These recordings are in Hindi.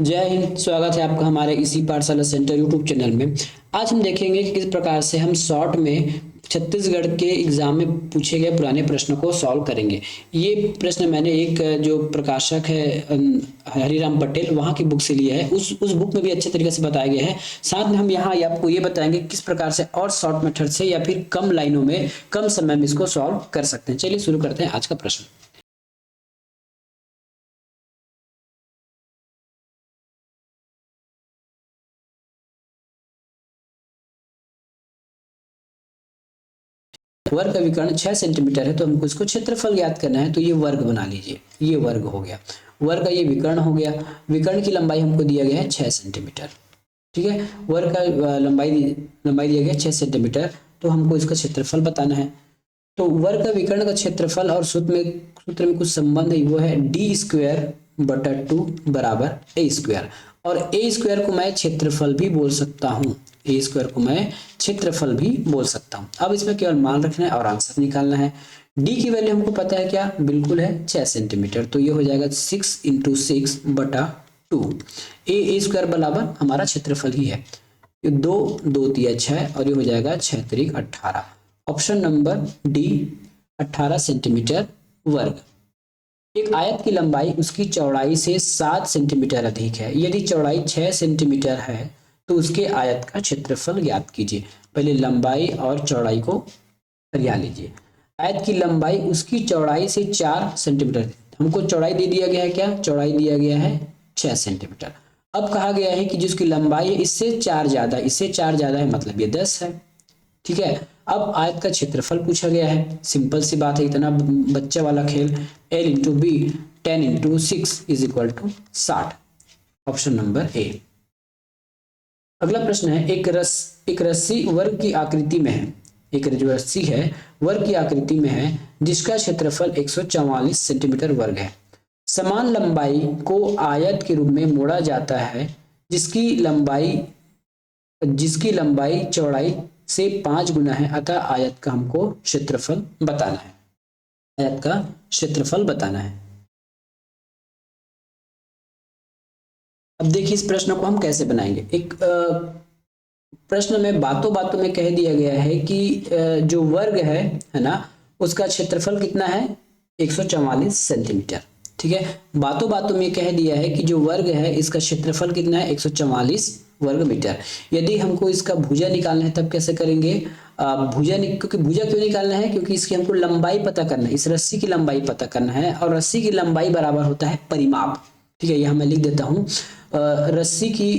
जय हिंद। स्वागत है आपका हमारे इसी पाठशाला सेंटर यूट्यूब चैनल में। आज हम देखेंगे कि किस प्रकार से हम शॉर्ट में छत्तीसगढ़ के एग्जाम में पूछे गए पुराने प्रश्नों को सॉल्व करेंगे। ये प्रश्न मैंने एक जो प्रकाशक है हरिराम पटेल वहाँ की बुक से लिया है। उस बुक में भी अच्छे तरीके से बताया गया है। साथ में हम यहाँ आपको ये बताएंगे किस प्रकार से और शॉर्ट मेथड से या फिर कम लाइनों में कम समय में इसको सॉल्व कर सकते हैं। चलिए शुरू करते हैं आज का प्रश्न। वर्ग का विकर्ण 6 सेंटीमीटर है तो हमको इसको क्षेत्रफल ज्ञात करना है। तो ये वर्ग बना लीजिए, ये वर्ग हो गया। वर्ग का ये विकर्ण हो गया। विकर्ण की लंबाई हमको दिया गया है 6 सेंटीमीटर। ठीक है, वर्ग का लंबाई दिया गया 6 सेंटीमीटर। तो हमको इसका क्षेत्रफल बताना है। तो वर्ग का विकर्ण का क्षेत्रफल और सूत्र में कुछ संबंध है, वो है डी स्क्वायर बटा 2 बराबर ए स्क्वायर। और ए स्क्वायर को मैं क्षेत्रफल भी बोल सकता हूँ, ए स्क्वायर को मैं क्षेत्रफल भी बोल सकता हूँ। अब इसमें केवल मान रखना है और आंसर निकालना है। डी की वैल्यू हमको पता है, क्या बिल्कुल है 6 सेंटीमीटर। तो ये हो जाएगा 6 इंटू 6 बटा 2। ए स्क्वायर बराबर हमारा क्षेत्रफल ही है। ये 2 2 तिया 6 और ये हो जाएगा 6 त्रिक 18। ऑप्शन नंबर डी 18 सेंटीमीटर वर्ग। एक आयत की लंबाई उसकी चौड़ाई से 7 सेंटीमीटर अधिक है। यदि चौड़ाई 6 सेंटीमीटर है तो उसके आयत का क्षेत्रफल ज्ञात कीजिए। पहले लंबाई और चौड़ाई को हरिया लीजिए। आयत की लंबाई उसकी चौड़ाई से 4 सेंटीमीटर, हमको चौड़ाई दे दिया गया है, क्या चौड़ाई दिया गया है 6 सेंटीमीटर। अब कहा गया है कि जिसकी लंबाई है इससे 4 ज्यादा, इससे 4 ज्यादा है मतलब ये 10 है। ठीक है, अब आयत का क्षेत्रफल पूछा गया है। सिंपल सी बात है, इतना बच्चा वाला खेल। L into B 10 into 6 is equal to 60। Option number A. अगला प्रश्न है, एक रस्सी वर्ग की आकृति में है। एक जो रस्सी है वर्ग की आकृति में है जिसका क्षेत्रफल 144 सेंटीमीटर वर्ग है। समान लंबाई को आयत के रूप में मोड़ा जाता है जिसकी लंबाई चौड़ाई से 5 गुना है। अतः आयत का हमको क्षेत्रफल बताना है। आयत का क्षेत्रफल बताना है। अब देखिए इस प्रश्न को हम कैसे बनाएंगे। एक प्रश्न में बातों बातों में कह दिया गया है कि जो वर्ग है ना, उसका क्षेत्रफल कितना है 144 सेंटीमीटर। ठीक है, बातों बातों में कह दिया है कि जो वर्ग है इसका क्षेत्रफल कितना है 144 वर्ग मीटर। यदि हमको इसका भुजा निकालना है तब कैसे करेंगे। क्योंकि भुजा क्यों निकालना है, क्योंकि इसकी हमको लंबाई पता करना है, इस रस्सी की लंबाई पता करना है। और रस्सी की लंबाई बराबर होता है परिमाप। ठीक है, यह मैं लिख देता हूँ, रस्सी की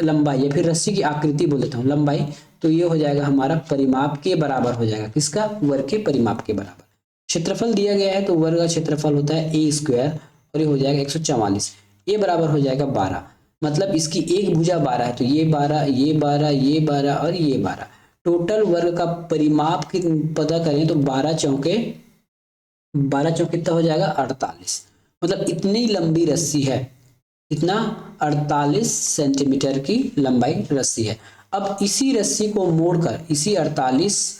लंबाई या फिर रस्सी की आकृति बोल देता हूँ लंबाई। तो ये हो जाएगा हमारा परिमाप के बराबर हो जाएगा, किसका, वर्ग के परिमाप के बराबर। क्षेत्रफल दिया गया है तो वर्ग का क्षेत्रफल होता है ए स्क्वायर और ये हो जाएगा 144। ये बराबर हो जाएगा 12, मतलब इसकी एक भुजा 12 है तो ये 12, ये 12, ये 12 और ये 12। टोटल वर्ग का परिमाप की पता करें तो 12 चौके कितना हो जाएगा 48। मतलब इतनी लंबी रस्सी है, इतना 48 सेंटीमीटर की लंबाई रस्सी है। अब इसी रस्सी को मोड़कर, इसी 48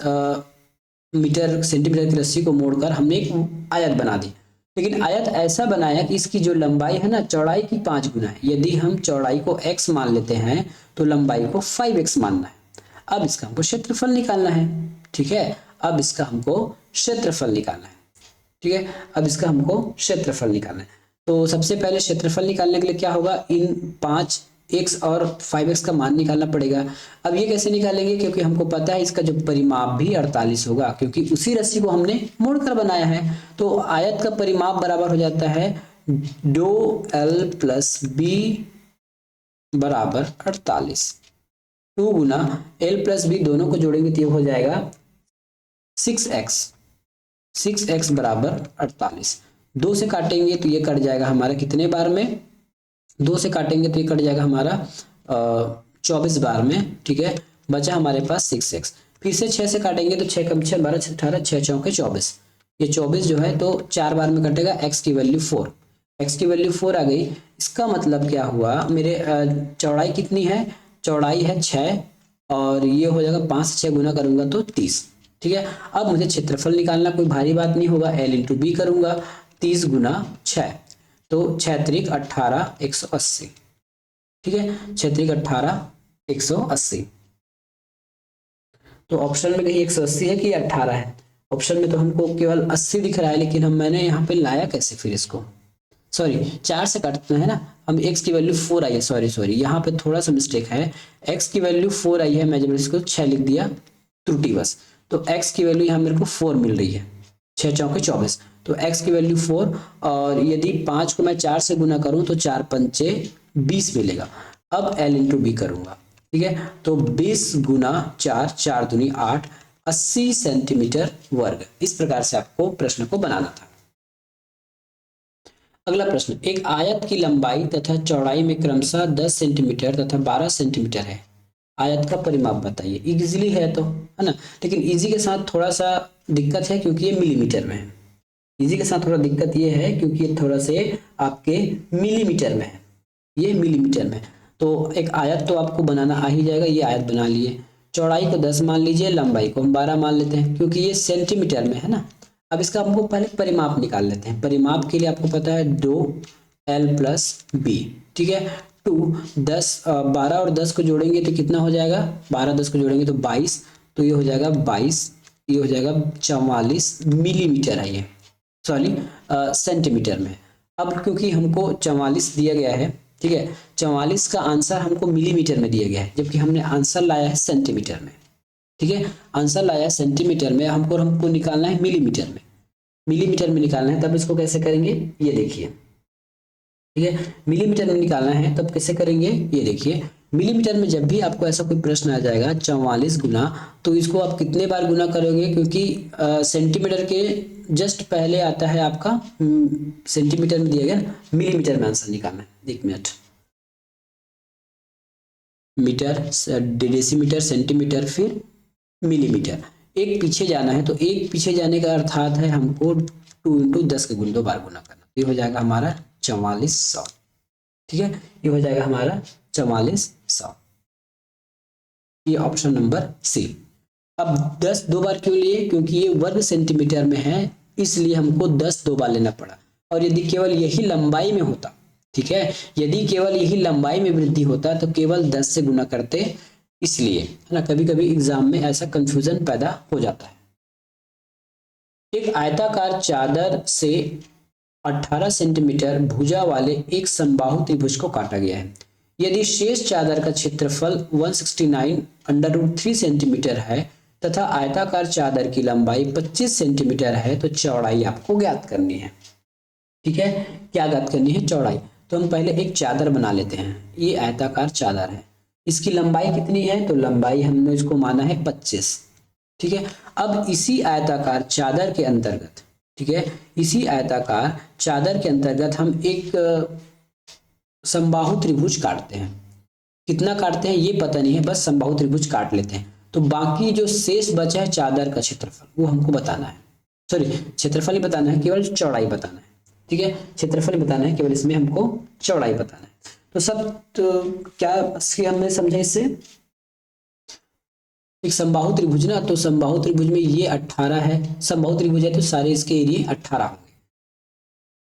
मीटर सेंटीमीटर की रस्सी को मोड़कर हमने एक आयत बना दी। लेकिन आयत ऐसा बनाया कि इसकी जो लंबाई है ना चौड़ाई की 5 गुना है। यदि हम चौड़ाई को x मान लेते हैं तो लंबाई को 5x मानना है। अब इसका हमको क्षेत्रफल निकालना है। ठीक है, अब इसका हमको क्षेत्रफल निकालना है। ठीक है, अब इसका हमको क्षेत्रफल निकालना है। तो सबसे पहले क्षेत्रफल निकालने के लिए क्या होगा, इन 5x और 5x का मान निकालना पड़ेगा। अब ये कैसे निकालेंगे, क्योंकि हमको पता है इसका जो परिमाप भी 48 होगा, क्योंकि उसी रस्सी को हमने मोड़कर बनाया है। तो आयत का परिमाप बराबर हो जाता है डो L प्लस बी बराबर 48। 2 गुना L प्लस बी दोनों को जोड़ेंगे तो ये हो जाएगा 6x बराबर 48। 2 से काटेंगे तो ये कट जाएगा हमारा कितने बार में, 2 से काटेंगे तो ये कट जाएगा हमारा 24 बार में। ठीक है, बचा हमारे पास 6x। फिर से 6 से काटेंगे तो 6 कम 6 12 18 6 चौके 24। ये 24 जो है तो 4 बार में कटेगा। x की वैल्यू 4, x की वैल्यू 4 आ गई। इसका मतलब क्या हुआ, मेरे चौड़ाई कितनी है, चौड़ाई है 6 और ये हो जाएगा 5 से 6 गुना करूंगा तो 30। ठीक है, अब मुझे क्षेत्रफल निकालना कोई भारी बात नहीं होगा, L इंटू बी करूंगा 30 गुना 6 तो 6 त्रिक 18 180। ठीक है, 6 18 180। तो ऑप्शन में कहीं 180 है कि 18 है? ऑप्शन में तो हमको केवल 80 दिख रहा है, लेकिन मैंने यहाँ पे लाया कैसे फिर इसको? सॉरी, 4 से काटते हैं ना हम, x की वैल्यू 4 आई है, सॉरी यहाँ पे थोड़ा सा मिस्टेक है, x की वैल्यू 4 आई है, मैं जब इसको 6 लिख दिया त्रुटिवश, तो x की वैल्यू यहाँ मेरे को 4 मिल रही है, 6 चौके 24, तो x की वैल्यू 4, और यदि 5 को मैं 4 से गुना करूं तो 4 पंचे 20 मिलेगा। अब l इंटू बी करूंगा, ठीक है, तो 20 गुना 4, 4 दूनी 8, 80 सेंटीमीटर वर्ग। इस प्रकार से आपको प्रश्न को बनाना था। अगला प्रश्न, एक आयत की लंबाई तथा चौड़ाई में क्रमशः 10 सेंटीमीटर तथा 12 सेंटीमीटर है, आयत का परिमाप बताइए। इजीली है तो, है ना, लेकिन इजी के साथ थोड़ा सा दिक्कत है क्योंकि ये मिलीमीटर में है। इजी के साथ थोड़ा दिक्कत ये है क्योंकि ये थोड़ा से आपके मिलीमीटर में है, ये मिलीमीटर में। तो एक आयत तो आपको बनाना आ ही जाएगा, ये आयत बना लिए, चौड़ाई को 10 मान लीजिए, लंबाई को हम 12 मान लेते हैं क्योंकि ये सेंटीमीटर में है ना। अब इसका हमको पहले परिमाप निकाल लेते हैं। परिमाप के लिए आपको पता है 2l प्लस बी, ठीक है, 12 और 10 को जोड़ेंगे तो कितना हो जाएगा, 12 10 को जोड़ेंगे तो 22, तो ये हो जाएगा 22, ये हो जाएगा 44 मिलीमीटर है ये, सॉरी सेंटीमीटर में। अब क्योंकि हमको 44 दिया गया है, ठीक है, 44 का आंसर हमको मिलीमीटर में दिया गया है, जबकि हमने आंसर लाया है सेंटीमीटर में, ठीक है, आंसर लाया है सेंटीमीटर में, हमको निकालना है मिलीमीटर में, मिलीमीटर में निकालना है। तब इसको कैसे करेंगे, ये देखिए, ठीक है, मिलीमीटर में निकालना है तब कैसे करेंगे, ये देखिए, मिलीमीटर में जब भी आपको ऐसा कोई प्रश्न आ जाएगा 44 गुना, तो इसको आप कितने बार गुना करोगे, क्योंकि सेंटीमीटर के जस्ट पहले आता है आपका सेंटीमीटर में दिया गया, मिलीमीटर में आंसर निकालना है। 1 मिनट, मीटर, डेसीमीटर, सेंटीमीटर, फिर मिलीमीटर, एक पीछे जाना है, तो एक पीछे जाने का अर्थात है हमको 2 इंटू 10 के गुण 2 बार गुना करना, ये हो जाएगा हमारा 4400, ठीक है, ये हो जाएगा हमारा 4400, ये ऑप्शन नंबर सी। अब 10 2 बार क्यों लिए, क्योंकि ये वर्ग सेंटीमीटर में है, इसलिए हमको 10 2 बार लेना पड़ा। और यदि केवल यही लंबाई में होता, ठीक है, यदि केवल यही लंबाई में वृद्धि होता तो केवल 10 से गुना करते, इसलिए, है ना, कभी कभी एग्जाम में ऐसा कंफ्यूजन पैदा हो जाता है। एक आयताकार चादर से 18 सेंटीमीटर भुजा वाले एक समबाहु त्रिभुज को काटा गया है। यदि शेष चादर का क्षेत्रफल 169√3 सेंटीमीटर है तथा आयताकार चादर की लंबाई 25 सेंटीमीटर है, तो चौड़ाई आपको ज्ञात करनी है, ठीक है, क्या ज्ञात करनी है, चौड़ाई। तो हम पहले एक चादर बना लेते हैं, ये आयताकार चादर है, इसकी लंबाई कितनी है, तो लंबाई हमने इसको माना है 25, ठीक है। अब इसी आयताकार चादर के अंतर्गत, ठीक है, इसी आयताकार चादर के अंतर्गत हम एक समबाहु त्रिभुज काटते हैं। कितना काटते हैं ये पता नहीं है, बस समबाहु त्रिभुज काट लेते हैं। तो बाकी जो शेष बचा है चादर का क्षेत्रफल, वो हमको बताना है, सॉरी क्षेत्रफल ही बताना है, केवल चौड़ाई बताना है, ठीक है, क्षेत्रफल ही बताना है, केवल इसमें हमको चौड़ाई बताना है। तो सब तो क्या हमने समझा इससे, एक समबाहु त्रिभुज ना, तो समबाहु त्रिभुज में ये 18 है, समबाहु त्रिभुज है तो सारे इसके एरिया 18 होंगे।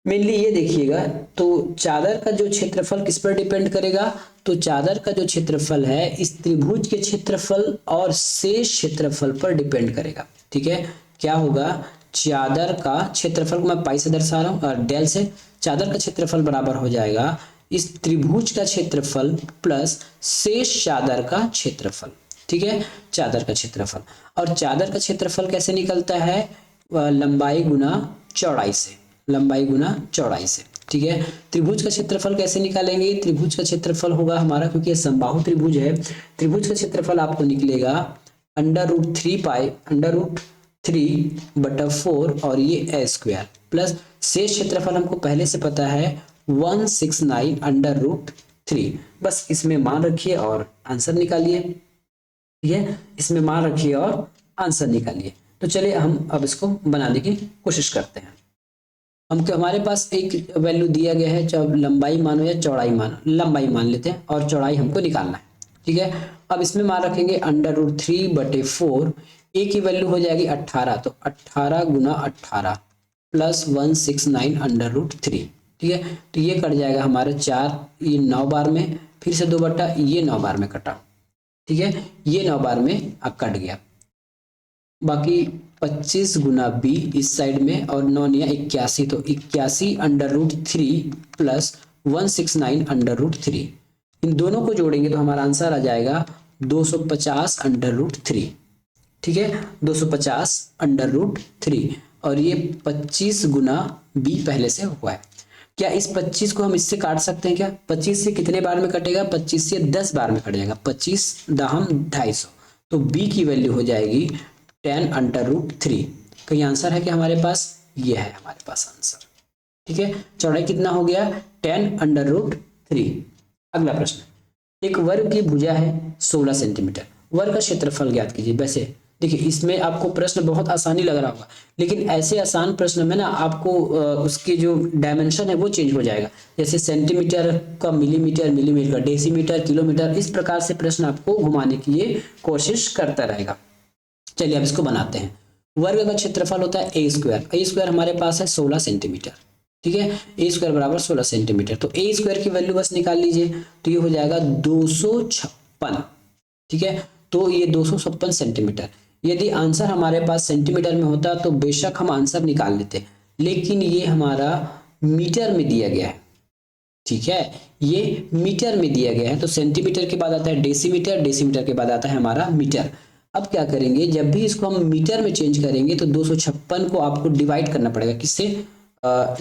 मेनली ये देखिएगा, तो चादर का जो क्षेत्रफल किस पर डिपेंड करेगा, तो चादर का जो क्षेत्रफल है इस त्रिभुज के क्षेत्रफल और शेष क्षेत्रफल पर डिपेंड करेगा, ठीक है। क्या होगा, चादर का क्षेत्रफल को मैं पाई से दर्शा रहा हूँ और डेल से, चादर का क्षेत्रफल बराबर हो जाएगा इस त्रिभुज का क्षेत्रफल प्लस शेष चादर का क्षेत्रफल, ठीक है, चादर का क्षेत्रफल। और चादर का क्षेत्रफल कैसे निकलता है, लंबाई गुना चौड़ाई से, लंबाई गुना चौड़ाई से, ठीक है। त्रिभुज का क्षेत्रफल कैसे निकालेंगे, त्रिभुज का क्षेत्रफल होगा हमारा, क्योंकि ये समबाहु त्रिभुज है, त्रिभुज का क्षेत्रफल आपको निकलेगा √3 और ये a स्क्वायर प्लस शेष क्षेत्रफल हमको पहले से पता है 169√3, बस इसमें मान रखिए और आंसर निकालिए, ठीक है, इसमें मान रखिए और आंसर निकालिए। तो चलिए हम अब इसको बनाने की कोशिश करते हैं। हमारे पास एक वैल्यू दिया गया है, चाहे लंबाई मानो या चौड़ाई मानो, लंबाई मान लेते हैं और चौड़ाई हमको निकालना है, ठीक है। अब इसमें मान रखेंगे √3/4, ए की वैल्यू हो जाएगी 18, तो 18 गुना 18 प्लस 169√3, ठीक है, तो ये कट जाएगा हमारे 4, ये 9 बार में, फिर से 2 बट्टा, ये 9 बार में कटा, ठीक है, ये 9 बार में अब कट गया। बाकी 25 गुना बी इस साइड में और 9 निया 81, तो 81 under root 3 plus 169 under root 3। इन दोनों को जोड़ेंगे तो हमारा आंसर आ जाएगा 250 अंडर रूट 3, ठीक है, 250 अंडर रूट 3। और ये 25 गुना बी पहले से हुआ है। क्या इस 25 को हम इससे काट सकते हैं क्या? 25 से कितने बार में कटेगा? 25 से 10 बार में कट जाएगा। 25 दाहम 250, तो बी की वैल्यू हो जाएगी 10 अंडर रूट 3। कहीं आंसर है कि हमारे पास? ये है हमारे पास आंसर, ठीक है। चौड़ाई कितना हो गया? 10 अंडर रूट 3। अगला प्रश्न, एक वर्ग की भुजा है 16 सेंटीमीटर, वर्ग का क्षेत्रफल ज्ञात कीजिए। वैसे देखिए इसमें आपको प्रश्न बहुत आसानी लग रहा होगा, लेकिन ऐसे आसान प्रश्न में ना आपको उसके जो डायमेंशन है वो चेंज हो जाएगा। जैसे सेंटीमीटर का मिलीमीटर, मिलीमीटर का डेसीमीटर, किलोमीटर, इस प्रकार से प्रश्न आपको घुमाने की ये कोशिश करता रहेगा। चलिए अब इसको बनाते हैं। वर्ग का क्षेत्रफल होता है ए स्क्वायर। ए स्क्वायर हमारे पास है 16 सेंटीमीटर, ठीक है, ए स्क्वायर बराबर 16 सेंटीमीटर। तो ए स्क्वायर की वैल्यू बस निकाल लीजिए, तो ये हो जाएगा 256, ठीक है। तो ये 256 सेंटीमीटर। यदि आंसर हमारे पास सेंटीमीटर में होता तो बेशक हम आंसर निकाल लेते, लेकिन ये हमारा मीटर में दिया गया है, ठीक है, ये मीटर में दिया गया है। तो सेंटीमीटर के बाद आता है डेसीमीटर, डेसीमीटर के बाद आता है हमारा मीटर। अब क्या करेंगे, जब भी इसको हम मीटर में चेंज करेंगे तो 256 को आपको डिवाइड करना पड़ेगा, किससे?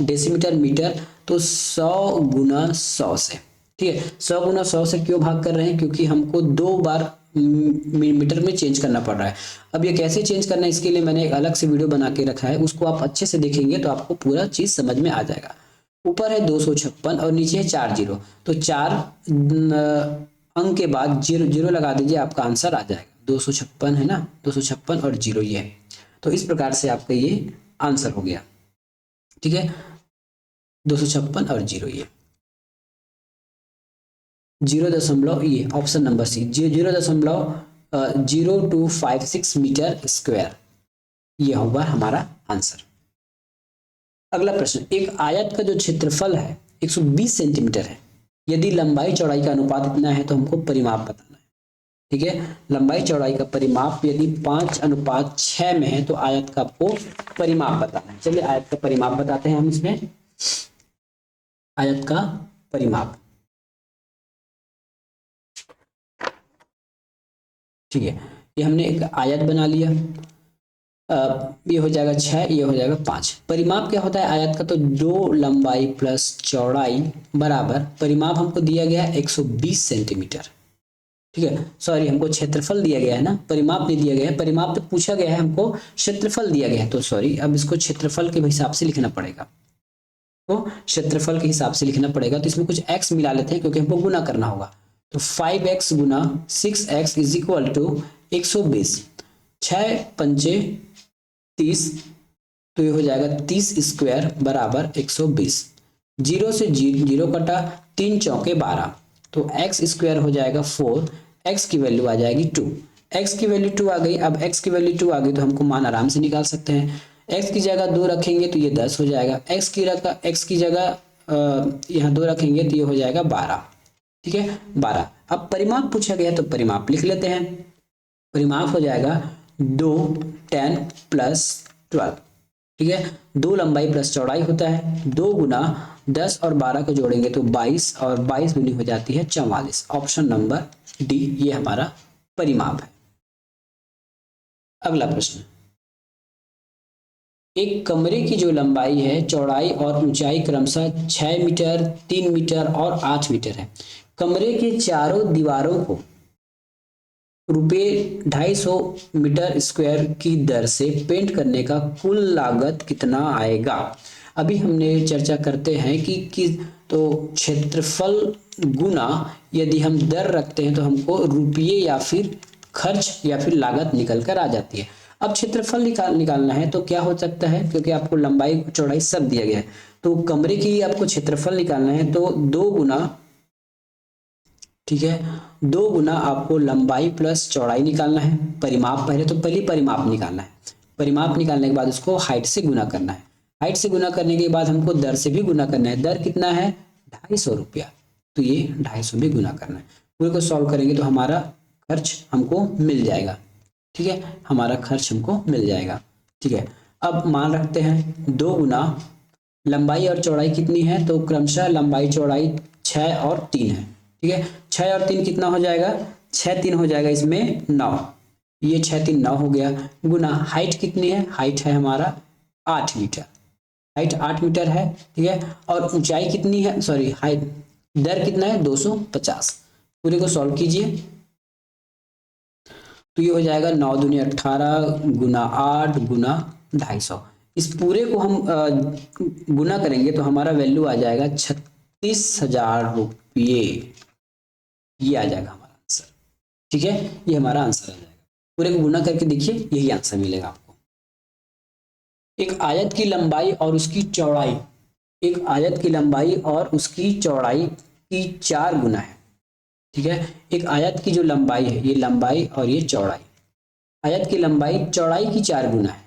डेसीमीटर मीटर, तो 100 गुना 100 से, ठीक है। 100 गुना 100 से क्यों भाग कर रहे हैं? क्योंकि हमको 2 बार मीटर में चेंज करना पड़ रहा है। अब ये कैसे चेंज करना है, इसके लिए मैंने एक अलग से वीडियो बना के रखा है, उसको आप अच्छे से देखेंगे तो आपको पूरा चीज समझ में आ जाएगा। ऊपर है 256 और नीचे है 4 जीरो, तो 4 अंक के बाद जीरो जीरो लगा दीजिए, आपका आंसर आ जाएगा। 256 है ना, 256 और जीरो ये है। तो इस प्रकार से आपका ये आंसर हो गया, ठीक है, 256 और जीरो, ये 0 ये option number C 0.0256 metre square, ये होगा हमारा आंसर। अगला प्रश्न, एक आयत का जो क्षेत्रफल है 120 सेंटीमीटर है, यदि लंबाई चौड़ाई का अनुपात इतना है तो हमको परिमाप बताना है, ठीक है। लंबाई चौड़ाई का परिमाप यदि 5:6 में है तो आयत का आपको परिमाप बताना है। चलिए आयत का परिमाप बताते हैं हम इसमें। आयत का परिमाप, ठीक है, ये हमने एक आयत बना लिया। ये हो जाएगा 6, ये हो जाएगा 5। परिमाप क्या होता है आयत का? तो 2 लंबाई प्लस चौड़ाई बराबर, परिमाप हमको दिया गया है 120 सेंटीमीटर, ठीक है। सॉरी, हमको क्षेत्रफल दिया गया है ना, परिमाप नहीं दिया गया है। परिमाप तो पूछा गया है, हमको क्षेत्रफल दिया गया है, तो सॉरी, अब इसको क्षेत्रफल के हिसाब से लिखना पड़ेगा, तो क्षेत्रफल के हिसाब से लिखना पड़ेगा। तो इसमें कुछ x मिला लेते हैं क्योंकि हमको गुना करना होगा। तो 5x Guna 6x is equal to 120, 6 पंचे 30, तो ये हो जाएगा 30 स्क्वायर बराबर 120। जीरो से जीरो कटा, 3 चौके 12, तो x स्क्वायर हो जाएगा 4, x की वैल्यू आ जाएगी 2। x की वैल्यू 2 आ गई। अब x की वैल्यू 2 आ गई तो हमको मान आराम से निकाल सकते हैं। x की जगह 2 रखेंगे तो ये 10 हो जाएगा, x की जगह यहाँ 2 रखेंगे तो ये हो जाएगा 12, ठीक है, 12। अब परिमाप पूछा गया तो परिमाप लिख लेते हैं। परिमाप हो जाएगा 2 10 प्लस 12, ठीक है। 2 लंबाई प्लस चौड़ाई होता है, 2 गुना 10 और 12 को जोड़ेंगे तो 22 और 22 दूनी हो जाती है 44। ऑप्शन नंबर डी ये हमारा परिमाप है। अगला प्रश्न, एक कमरे की जो लंबाई है, चौड़ाई और ऊंचाई क्रमशः 6 मीटर, 3 मीटर और 8 मीटर है। कमरे के चारों दीवारों को ₹250 मीटर स्क्वायर की दर से पेंट करने का कुल लागत कितना आएगा? अभी हमने चर्चा करते हैं कि तो क्षेत्रफल गुना यदि हम दर रखते हैं तो हमको रुपये या फिर खर्च या फिर लागत निकल कर आ जाती है। अब क्षेत्रफल निकालना है तो क्या हो सकता है, क्योंकि आपको लंबाई चौड़ाई सब दिया गया है, तो कमरे की आपको क्षेत्रफल निकालना है तो 2 गुना, ठीक है, 2 गुना आपको लंबाई प्लस चौड़ाई निकालना है। परिमाप पहले परिमाप निकालना है। परिमाप निकालने के बाद उसको हाइट से गुना करना है। हाइट से गुना करने के बाद हमको दर से भी गुना करना है। दर कितना है? ₹250। तो ये 250 में गुना करना है। पूरे को सॉल्व करेंगे तो हमारा खर्च हमको मिल जाएगा, ठीक है, हमारा खर्च हमको मिल जाएगा, ठीक है। अब मान रखते हैं 2 गुना लंबाई और चौड़ाई कितनी है, तो क्रमशः लंबाई चौड़ाई 6 और 3 है, ठीक है। 6 और 3 कितना हो जाएगा, 6 3 हो जाएगा इसमें 9, ये 6 3 9 हो गया, गुना हाइट कितनी है, हाइट है हमारा 8 मीटर, हाइट 8 मीटर है, ठीक है। और ऊंचाई कितनी है, सॉरी हाइट, दर कितना है 250। पूरे को सॉल्व कीजिए तो ये हो जाएगा 9 दूनी 18 गुना 8 गुना 250। इस पूरे को हम गुना करेंगे तो हमारा वैल्यू आ जाएगा 36,000 रुपये, ये आ जाएगा हमारा आंसर, ठीक है, ये हमारा आंसर आ जाएगा। पूरे को गुना करके देखिए, यही आंसर मिलेगा आपको। एक आयत की लंबाई और उसकी चौड़ाई, एक आयत की लंबाई और उसकी चौड़ाई की 4 गुना है, ठीक है। एक आयत की जो लंबाई है, ये लंबाई और ये चौड़ाई, आयत की लंबाई चौड़ाई की 4 गुना है,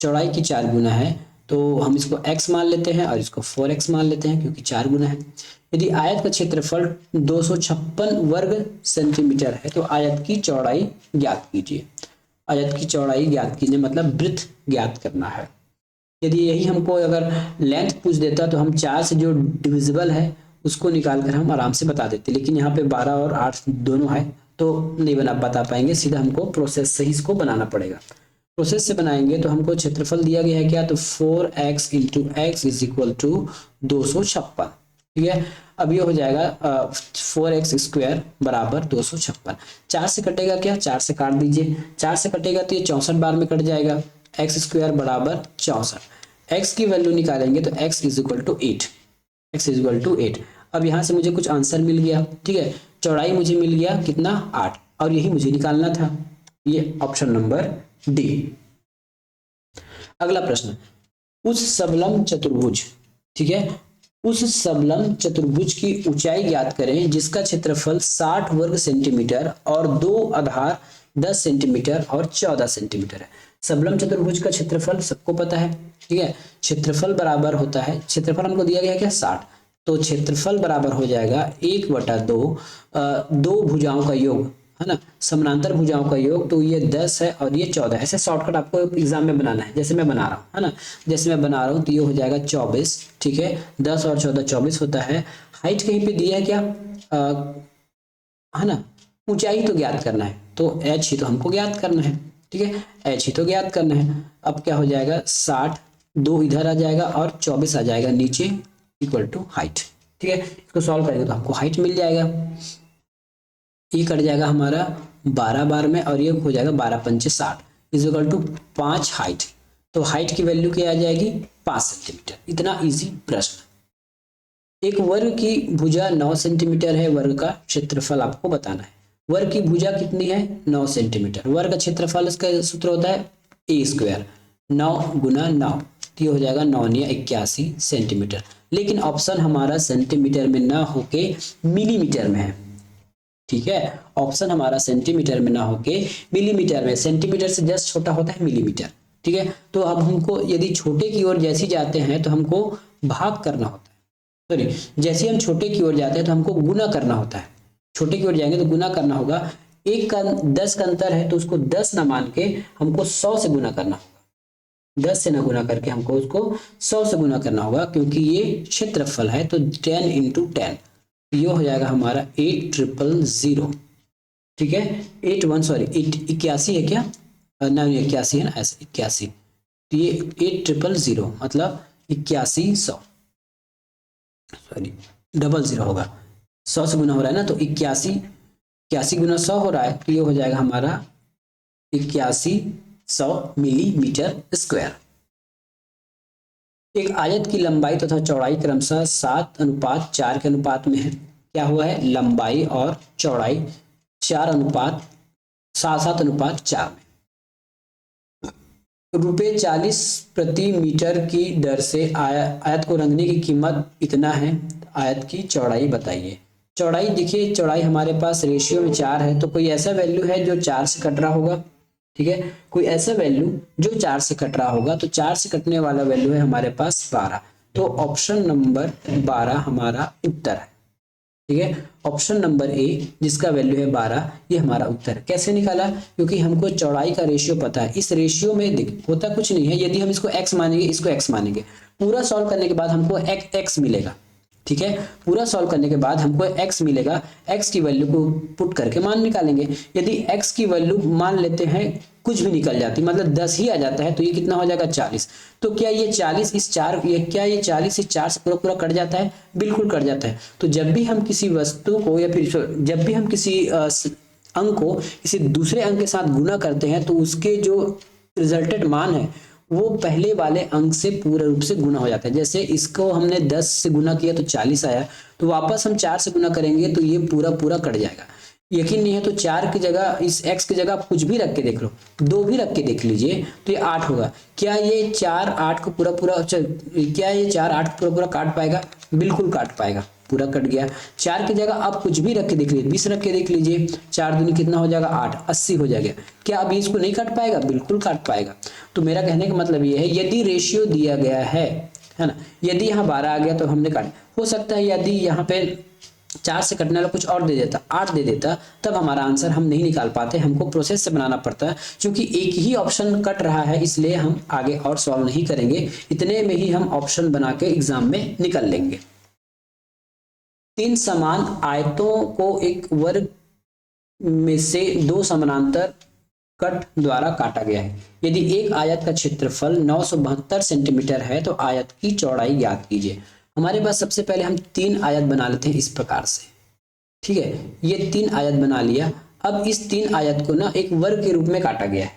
चौड़ाई की 4 गुना है, तो हम इसको x मान लेते हैं और इसको 4x मान लेते हैं क्योंकि 4 गुना है। यदि आयत का क्षेत्रफल 256 वर्ग सेंटीमीटर है तो आयत की चौड़ाई ज्ञात कीजिए। आयत की चौड़ाई ज्ञात कीजिए मतलब वृत्त ज्ञात करना है। यदि यही हमको अगर लेंथ पूछ देता तो हम 4 से जो डिविजिबल है उसको निकाल कर हम आराम से बता देते, लेकिन यहाँ पे 12 और 8 दोनों है तो नहीं बता पाएंगे, सीधा हमको प्रोसेस से ही इसको बनाना पड़ेगा। प्रोसेस से बनाएंगे तो हमको क्षेत्रफल दिया गया है क्या, तो 4x into X is equal to 256, ठीक है। अब ये हो जाएगा 4x स्क्वायर बराबर 256, 4 से कटेगा क्या, 4 से काट दीजिए, 4 से कटेगा तो ये 64 बार में कट जाएगा, एक्स स्क्वायर बराबर 64, एक्स की वैल्यू निकालेंगे तो x is equal to 8, x is equal to 8। अब यहाँ से मुझे कुछ आंसर मिल गया, ठीक है, चौड़ाई मुझे मिल गया कितना 8 और यही मुझे निकालना था, ये ऑप्शन नंबर डी। अगला प्रश्न, उस सबलम चतुर्भुज, ठीक है, उस सबलम चतुर्भुज की ऊंचाई ज्ञात करें जिसका क्षेत्रफल 60 वर्ग सेंटीमीटर और 2 आधार 10 सेंटीमीटर और 14 सेंटीमीटर है। सबलम चतुर्भुज का क्षेत्रफल सबको पता है, ठीक है, क्षेत्रफल बराबर होता है, क्षेत्रफल हमको दिया गया है क्या 60, तो क्षेत्रफल बराबर हो जाएगा 1/2 दो भुजाओं का योग, है ना, समानांतर भुजाओं का योग, तो ये 10 है और ये 14। ऐसे शॉर्टकट आपको एग्जाम में बनाना है, जैसे मैं बना रहा हूँ, है ना, जैसे मैं बना रहा हूँ तो ये हो जाएगा 24, ठीक है, 10 और 14 24 होता है। हाइट कहीं पे दिया है क्या, है ना, ऊंचाई तो ज्ञात करना है तो h ही तो हमको ज्ञात करना है, ठीक है, h ही तो ज्ञात करना है। अब क्या हो जाएगा 60, 2 इधर आ जाएगा और 24 आ जाएगा नीचे इक्वल टू हाइट, ठीक है। इसको सॉल्व करेंगे तो हमको हाइट मिल जाएगा, ये कट जाएगा हमारा 12 बार में और ये हो जाएगा 12 पंचे 60 इज इक्वल टू 5 हाइट, तो हाइट की वैल्यू क्या आ जाएगी 5 सेंटीमीटर। इतना इजी प्रश्न। एक वर्ग की भुजा 9 सेंटीमीटर है, वर्ग का क्षेत्रफल आपको बताना है। वर्ग की भुजा कितनी है 9 सेंटीमीटर, वर्ग का क्षेत्रफल इसका सूत्र होता है ए स्क्वायर, 9 गुना 9, तो ये हो जाएगा 9 9 81 सेंटीमीटर। लेकिन ऑप्शन हमारा सेंटीमीटर में ना होके मिलीमीटर में है, ठीक है, ऑप्शन हमारा सेंटीमीटर में ना होके मिलीमीटर में, सेंटीमीटर से जस्ट छोटा होता है मिलीमीटर, ठीक है। तो अब हमको यदि छोटे की ओर जैसे जाते हैं तो हमको भाग करना होता है, सॉरी जैसे हम छोटे की ओर जाते हैं तो हमको गुना करना होता है, छोटे की ओर जाएंगे तो गुना करना होगा, 1 का 10 का अंतर है तो उसको 10 ना मान के हमको 100 से गुना करना होगा, 10 से ना गुना करके हमको उसको 100 से गुना करना होगा, क्योंकि ये क्षेत्रफल है तो 10 इंटू 10, ये हो जाएगा हमारा 8000, ठीक है, 81 सॉरी 81 है क्या, नहीं 81 है ना, ऐसे 81, तो ये 8000 मतलब 8100, सॉरी 00 होगा, 100 से गुना हो रहा है ना, तो 81 गुना 100 हो रहा है, तो ये हो जाएगा हमारा 8100 मिलीमीटर स्क्वायर। एक आयत की लंबाई तथा चौड़ाई क्रमशः 7:4 के अनुपात में है। क्या हुआ है, लंबाई और चौड़ाई 7:4 में। ₹40 प्रति मीटर की दर से आयत को रंगने की कीमत इतना है, आयत की चौड़ाई बताइए। चौड़ाई देखिए, चौड़ाई हमारे पास रेशियो में 4 है, तो कोई ऐसा वैल्यू है जो 4 से कट रहा होगा, ठीक है, कोई ऐसा वैल्यू जो 4 से कट रहा होगा, तो 4 से कटने वाला वैल्यू है हमारे पास 12, तो ऑप्शन नंबर 12 हमारा उत्तर है। ठीक है, ऑप्शन नंबर ए जिसका वैल्यू है 12, ये हमारा उत्तर। कैसे निकाला? क्योंकि हमको चौड़ाई का रेशियो पता है। इस रेशियो में होता कुछ नहीं है, यदि हम इसको x मानेंगे, इसको x मानेंगे, पूरा सॉल्व करने के बाद हमको x मिलेगा। ठीक है, पूरा सॉल्व करने के बाद हमको x मिलेगा, x की वैल्यू को पुट करके मान निकालेंगे। यदि x की वैल्यू मान लेते हैं कुछ भी निकल जाती, मतलब 10 ही आ जाता है, तो ये कितना हो जाएगा 40। तो क्या ये 40 इस 4 क्या ये 40 इस 4 से पूरा पूरा कट जाता है? बिल्कुल कट जाता है। तो जब भी हम किसी वस्तु को या फिर जब भी हम किसी अंक को किसी दूसरे अंक के साथ गुना करते हैं, तो उसके जो रिजल्टेड मान है वो पहले वाले अंक से पूर्ण रूप से गुना हो जाता है। जैसे इसको हमने 10 से गुना किया तो 40 आया, तो वापस हम 4 से गुना करेंगे तो ये पूरा पूरा कट जाएगा। यकीन नहीं है तो 4 की जगह, इस x की जगह आप कुछ भी रख के देख लो, 2 भी रख के देख लीजिए, तो ये 8 होगा। क्या ये 4 8 को पूरा पूरा क्या ये 4 8 को पूरा पूरा काट पाएगा? बिल्कुल काट पाएगा, पूरा कट गया। 4 की जगह आप कुछ भी रख के देख लीजिए, 20 रख के देख लीजिए, 4 दूनी कितना हो जाएगा 8, 80 हो जाएगा। क्या अभी इसको नहीं काट पाएगा? बिल्कुल काट पाएगा। तो मेरा कहने का मतलब ये है, यदि रेशियो दिया गया है ना, यदि यहाँ 12 आ गया तो हमने काट, हो सकता है यदि यहाँ पे 4 से कटने वाला कुछ और दे देता, 8 दे देता, तब हमारा आंसर हम नहीं निकाल पाते, हमको प्रोसेस से बनाना पड़ता है। क्योंकि एक ही ऑप्शन कट रहा है, इसलिए हम आगे और सॉल्व नहीं करेंगे, इतने में ही हम ऑप्शन बना के एग्जाम में निकल लेंगे। 3 समान आयतों को एक वर्ग में से 2 समानांतर कट द्वारा काटा गया है। यदि एक आयत का क्षेत्रफल 972 सेंटीमीटर है तो आयत की चौड़ाई ज्ञात कीजिए। हमारे पास सबसे पहले हम 3 आयत बना लेते हैं इस प्रकार से। ठीक है, ये 3 आयत बना लिया। अब इस 3 आयत को ना एक वर्ग के रूप में काटा गया है।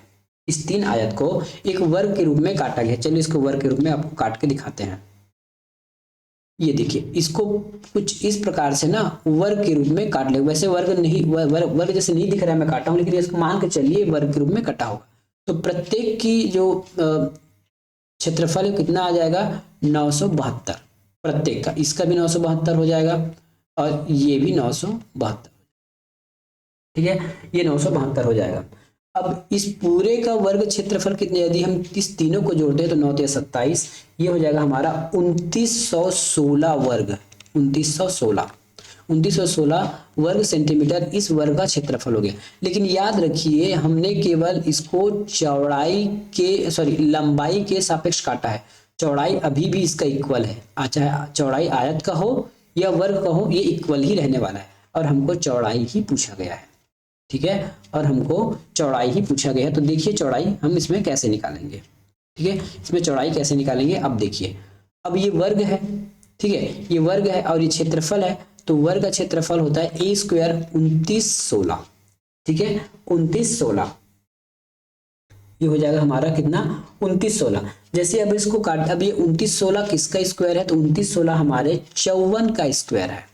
इस 3 आयत को एक वर्ग के रूप में काटा गया। चलिए इसको वर्ग के रूप में आपको काट के दिखाते हैं। ये देखिए, इसको कुछ इस प्रकार से ना वर्ग के रूप में काट ले। वैसे वर्ग नहीं, वर्ग जैसे नहीं दिख रहा है, मैं काटा हूं, लेकिन इसको मान के चलिए वर्ग के रूप में कटा होगा। तो प्रत्येक की जो क्षेत्रफल है कितना आ जाएगा? 972 प्रत्येक का। इसका भी 972 हो जाएगा और ये भी 972। ठीक है, ये 972 हो जाएगा। अब इस पूरे का वर्ग क्षेत्रफल कितने, यदि हम इस तीनों को जोड़ते हैं तो 9 × 27, ये हो जाएगा हमारा 2916 वर्ग। 2916 वर्ग सेंटीमीटर इस वर्ग का क्षेत्रफल हो गया। लेकिन याद रखिए, हमने केवल इसको लंबाई के सापेक्ष काटा है। चौड़ाई अभी भी इसका इक्वल है, चाहे चौड़ाई आयत का हो या वर्ग का हो, ये इक्वल ही रहने वाला है। और हमको चौड़ाई ही पूछा गया है। ठीक है, और हमको चौड़ाई ही पूछा गया है। तो देखिए चौड़ाई हम इसमें कैसे निकालेंगे। ठीक है, इसमें चौड़ाई कैसे निकालेंगे अब देखिए। अब ये वर्ग है, ठीक है, ये वर्ग है और ये क्षेत्रफल है। तो वर्ग का क्षेत्रफल होता है a² 2916। ठीक है, 2916 ये हो जाएगा हमारा कितना? 2916। जैसे अब इसको काट, अब ये 2916 किसका स्क्वायर है? तो 2916 हमारे 54 का स्क्वायर है।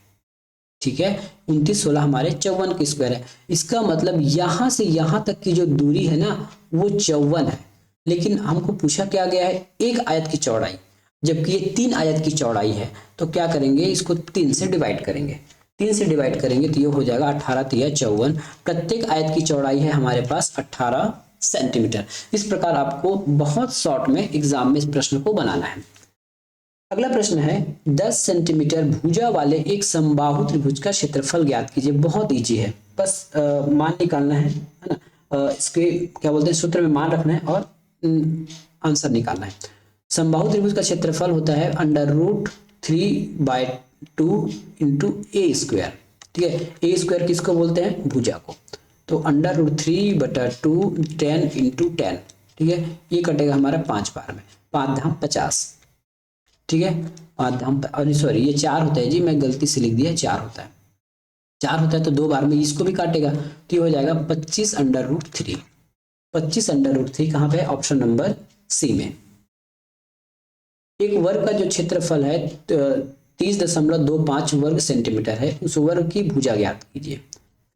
ठीक है, 2916 हमारे 54 की स्क्वायर है। इसका मतलब यहां से यहां तक की जो दूरी है ना, वो 54 है। लेकिन हमको पूछा क्या गया है? एक आयत की चौड़ाई, जबकि ये 3 आयत की चौड़ाई है। तो क्या करेंगे? इसको 3 से डिवाइड करेंगे। 3 से डिवाइड करेंगे तो ये हो जाएगा 18 × 3 = 54। प्रत्येक आयत की चौड़ाई है हमारे पास 18 सेंटीमीटर। इस प्रकार आपको बहुत शॉर्ट में एग्जाम में इस प्रश्न को बनाना है। अगला प्रश्न है 10 सेंटीमीटर भुजा वाले एक समबाहु त्रिभुज का क्षेत्रफल ज्ञात कीजिए। बहुत इजी है, बस मान निकालना है ना। इसके क्या बोलते हैं, सूत्र में मान रखना है और आंसर निकालना है। समबाहु त्रिभुज का क्षेत्रफल होता है √3/2 × a²। ठीक है, a² किसको बोलते हैं? भुजा को। तो √3/2 10 × 10। ठीक है, ये कटेगा हमारा 5 बार में, 5 धाम 50। ठीक है, 5 धाम, और सॉरी ये 4 होता है जी, मैं गलती से लिख दिया, 4 होता है। 4 होता है तो 2 बार में इसको भी काटेगा, तो ये हो जाएगा 25√3। 25√3 कहाँ पे है? ऑप्शन नंबर सी में। एक वर्ग का जो क्षेत्रफल है 30.25 वर्ग सेंटीमीटर है, उस वर्ग की भुजा ज्ञात कीजिए।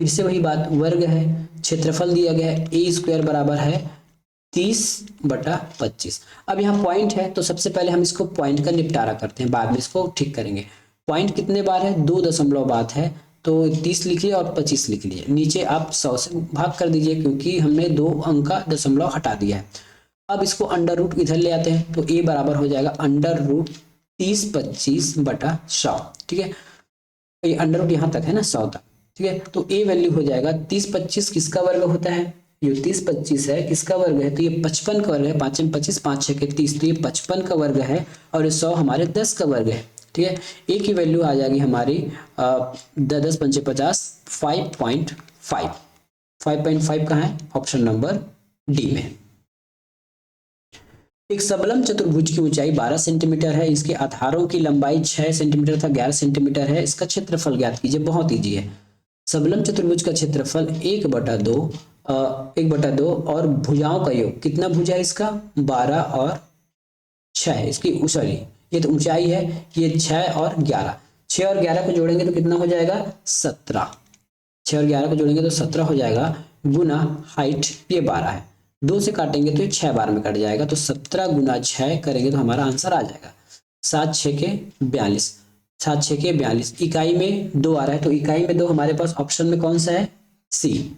फिर से वही बात, वर्ग है, क्षेत्रफल दिया गया है, a² बराबर है 30/25। अब यहाँ पॉइंट है तो सबसे पहले हम इसको पॉइंट का निपटारा करते हैं, बाद में इसको ठीक करेंगे। पॉइंट कितने बार है? 2 दशमलव बाद है, तो 30 लिखिए और 25 लिख लीजिए। नीचे आप 100 से भाग कर दीजिए, क्योंकि हमने 2 अंक का दशमलव हटा दिया है। अब इसको अंडर रूट इधर ले आते हैं, तो a बराबर हो जाएगा √30 25/100। ठीक है, ये अंडर रूट यहाँ तक है ना 100 तक, ठीक है। तो ए वैल्यू हो जाएगा 30-25 किसका वर्ग होता है, ये 30-25 है किसका वर्ग है, तो ये 55 का वर्ग है, 5 में 25, 5 6 के 30, तो ये 55 का वर्ग है और ये 100 हमारे 10 का वर्ग है, ठीक है। ए की वैल्यू आ जाएगी हमारी 10 पंचे 50, 5.5। 5.5 कहाँ है, ऑप्शन नंबर डी में। एक सबलम चतुर्भुज की ऊंचाई 12 सेंटीमीटर है, इसके आधारों की लंबाई 6 सेंटीमीटर तथा 11 सेंटीमीटर है, इसका क्षेत्रफल ज्ञात कीजिए। बहुत ईजी है। सबलम चतुर्भुज का क्षेत्रफल 1/2 और भुजाओं का योग, कितना भुजा है इसका, 12 और 6, इसकी सॉरी ये तो ऊंचाई है, ये 6 और 11, 6 और 11 को जोड़ेंगे तो कितना हो जाएगा 17, 6 और 11 को जोड़ेंगे तो 17 हो जाएगा, गुना हाइट ये 12 है, 2 से काटेंगे तो ये 6 बार में कट जाएगा, तो 17 गुना 6 करेंगे तो हमारा आंसर आ जाएगा 7 6 के 42, 7 6 के 42। इकाई में 2 आ रहा है, तो इकाई में 2 हमारे पास ऑप्शन में कौन सा है, सी,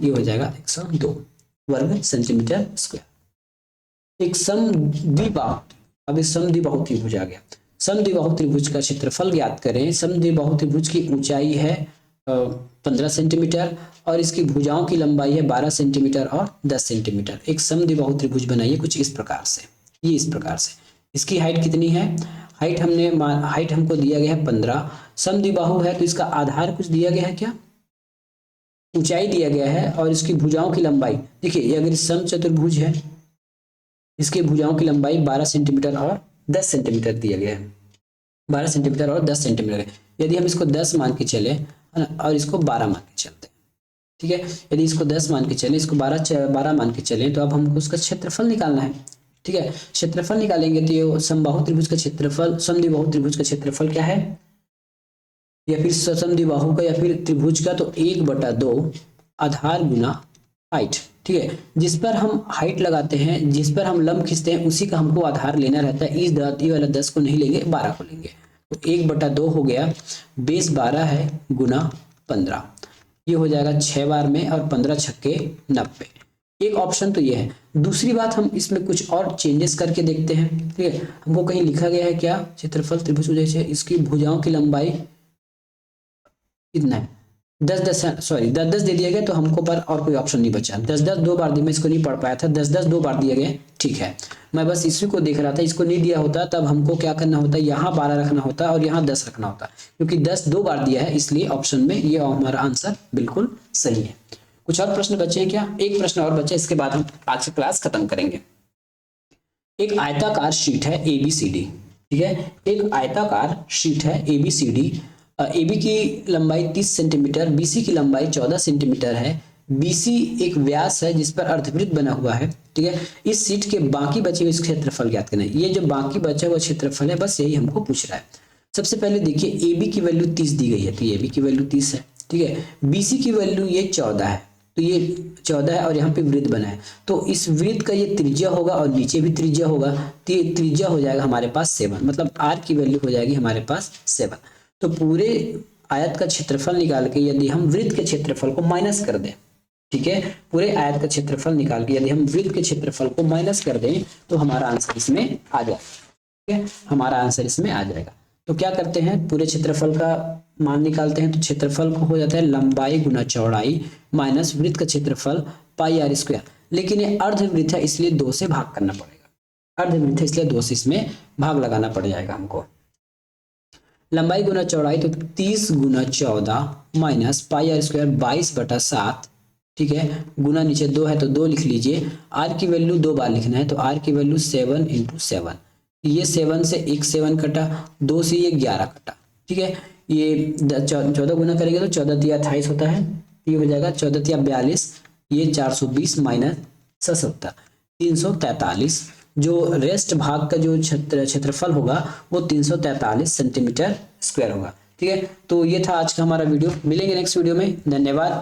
ये हो जाएगा 102 वर्ग सेंटीमीटर स्क्वायर। एक समद्विबाहु, अब इस समद्विबाहु त्रिभुज आ गया। समद्विबाहु त्रिभुज का क्षेत्रफल ज्ञात करें। समद्विबाहु त्रिभुज की ऊंचाई है 15 सेंटीमीटर और इसकी भुजाओं की लंबाई है 12 सेंटीमीटर और 10 सेंटीमीटर। एक समद्विबाहु त्रिभुज बनाइए कुछ इस प्रकार से, ये इस प्रकार से। इसकी हाइट कितनी है, हाइट हमको दिया गया है 15, समद्विबाहु है तो इसका आधार कुछ दिया गया है क्या, ऊंचाई दिया गया है, और इसकी भुजाओं की लंबाई देखिए, ये अगर समचतुर्भुज है, इसके भुजाओं की लंबाई 12 सेंटीमीटर और 10 सेंटीमीटर दिया गया है, 12 सेंटीमीटर और 10 सेंटीमीटर है। यदि हम इसको 10 मान के चले है ना, और इसको 12 मान के चलते हैं, ठीक है, यदि इसको 10 मान के चले, इसको 12 मान के चले, तो अब हमको उसका क्षेत्रफल निकालना है, ठीक है। क्षेत्रफल निकालेंगे तो ये समबाहु त्रिभुज का क्षेत्रफल, समद्विबाहु त्रिभुज का क्षेत्रफल क्या है, या फिर समद्विबाहु का या फिर त्रिभुज का, तो 1/2 आधार गुना हाइट, ठीक है। जिस पर हम हाइट लगाते हैं, जिस पर हम लंब खींचते हैं, उसी का हमको आधार लेना रहता है। इस ये वाला 10 को नहीं लेंगे, 12 को लेंगे, तो 1/2 हो गया, बेस 12 है गुना 15, ये हो जाएगा 6 बार में, और 15 छक्के 90। एक ऑप्शन तो ये है। दूसरी बात, हम इसमें कुछ और चेंजेस करके देखते हैं, ठीक है। हमको कहीं लिखा गया है क्या, क्षेत्रफल त्रिभुज जैसे इसकी भुजाओं की लंबाई कितना है, 10 दे दिया गया, तो हमको पर और कोई ऑप्शन नहीं बचा। 10 दो बार दी, मैं इसको नहीं पढ़ पाया था, 10 दो बार दिया गया, ठीक है। मैं बस इसी को देख रहा था, इसको नहीं दिया होता तब हमको क्या करना होता, यहाँ 12 रखना होता और यहाँ 10 रखना होता, क्योंकि 10 2 बार दिया है, इसलिए ऑप्शन में ये हमारा आंसर बिल्कुल सही है। कुछ और प्रश्न बचे हैं क्या, एक प्रश्न और बचे, इसके बाद हम आज की क्लास खत्म करेंगे। एक आयताकार शीट है ABCD, ठीक है, एक आयताकार शीट है ABCD। AB की लंबाई 30 सेंटीमीटर, BC की लंबाई 14 सेंटीमीटर है। BC एक व्यास है जिस पर अर्धवृत्त बना हुआ है, ठीक है। इस शीट के बाकी बचे हुए क्षेत्रफल ज्ञात करना है। ये जो बाकी बचा हुआ क्षेत्रफल है, बस यही हमको पूछ रहा है। सबसे पहले देखिए, AB की वैल्यू 30 दी गई है, तो AB की वैल्यू 30 है, ठीक है। BC की वैल्यू ये 14 है, तो ये 14 है, और यहाँ पे वृत्त बना है, तो इस वृत्त का ये त्रिज्या होगा और नीचे भी त्रिज्या होगा, तो ये त्रिज्या हो जाएगा हमारे पास 7, मतलब R की वैल्यू हो जाएगी हमारे पास 7। तो पूरे आयत का क्षेत्रफल निकाल के यदि हम वृत्त के क्षेत्रफल को माइनस कर दें, ठीक है, पूरे आयत का क्षेत्रफल निकाल के यदि हम वृत्त के क्षेत्रफल को माइनस कर दें, तो हमारा आंसर इसमें आ जाएगा, ठीक है, हमारा आंसर इसमें आ जाएगा। तो क्या करते हैं, पूरे क्षेत्रफल का मान निकालते हैं, तो क्षेत्रफल को हो जाता है लंबाई गुना चौड़ाई माइनस वृत्त का क्षेत्रफल πr²। लेकिन ये अर्धवृत्त है, इसलिए 2 से भाग करना पड़ेगा, अर्धवृत्त है इसलिए 2 से इसमें भाग लगाना पड़ जाएगा हमको। लंबाई गुना चौड़ाई, तो 30 गुना 14 माइनस πr² 22/7, ठीक है, गुना नीचे 2 है तो 2 लिख लीजिए। R की वैल्यू 2 बार लिखना है, तो R की वैल्यू 7 × 7, ये 7 से एक 7 कटा, 2 से ये 11 कटा, ठीक है। ये 14 गुना करेंगे तो 14 तिया 28 होता है, ये हो जाएगा 14 तिया 42, ये 420 माइनस 77 343। जो रेस्ट भाग का जो क्षेत्रफल होगा वो 343 सेंटीमीटर स्क्वायर होगा, ठीक है। तो ये था आज का हमारा वीडियो, मिलेंगे नेक्स्ट वीडियो में, धन्यवाद।